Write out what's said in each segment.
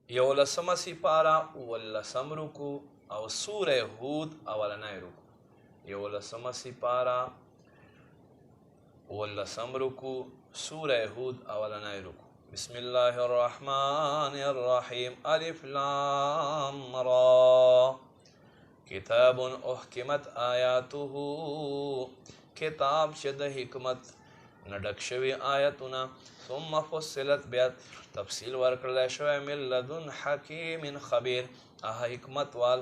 یولسمه سپاره اوولسم رکو او سوره هود اولنی رکو. یولسمه سپاره اوولسم رکو سوره هود اولنی رکو. بسم الله الرحمن الرحیم. الف لام را کتاب احکمت آیاته، کتاب چې د حکمت نه ډک شوي آیتونه، ثم فصلت بیا تفصیل ورکړلی شوی من لدن حکیم خبیر، حکمت وال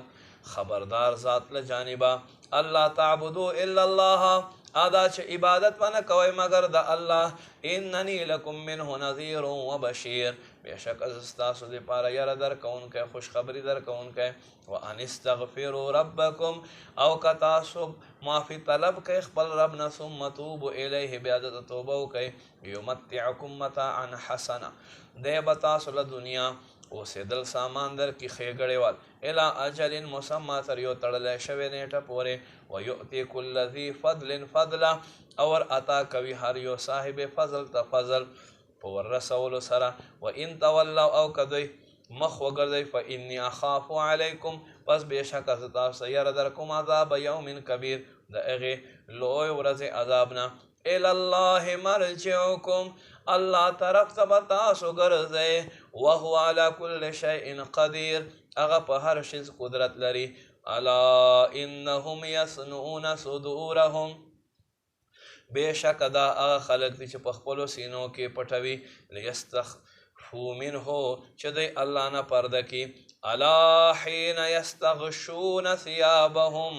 خبردار ذات له جانبه. الله تعبدو الا الله، ادا چې عبادت ونه کوئ مگر د الله. اننی لکم منه نذیر و بشیر، بېشک زه ستاسو دپاره یره درکوونکی خوشخبري درکوونکی. وان استغفروا ربکم، او که تاسو معافي طلب کوئ خپل رب نه، ثم توبو الیه بیا د توبه وکئ. یمتعکم متاعا حسنه، دی به تاسو له دنیا اوسېدل سامان درکړي ښېګړې وال، الی اجل مسمى تر یو تړلی شوې نیټه پورې. ویؤتي کل ذي فضل فضله، او ورعطا کوي هر یو صاحب فضل ته فضل په وررسولو سره. وان تولوا، او که دوی مخ وګرځئ، فانی اخاف علیکم، پس بېشکه زه تاسو ته یره درکوم عذاب یوم کبیر، د هغې لوی ورځې عذاب نه. الی الله مرجعکم، الله طرف ته به تاسو ګرځئ. وهو علی کل شیء قدیر، هغه په هر شیز قدرت لري. الا انهم یصنعون صدورهم، بېشکه دا هغه خلک دي چې په خپلو سینو کې پټوي. لیستخفوا منه، چې دوی الله نه پرده کړي. الا حین یستغشون ثیابهم،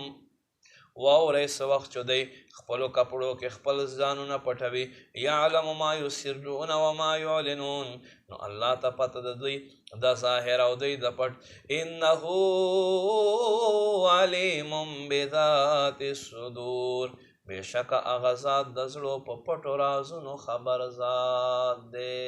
واورئ څه وخت چې دوی خپلو کپړو کې خپل ځانونه پټوي. یعلم ما یسرون وما یعلنون، نو الله ته پته د دوی د ظاهر او دوی د پټ. انه علیم بذات الصدور، بېشکه هغه ذات د زړو په پټو رازونو خبر ذات دی.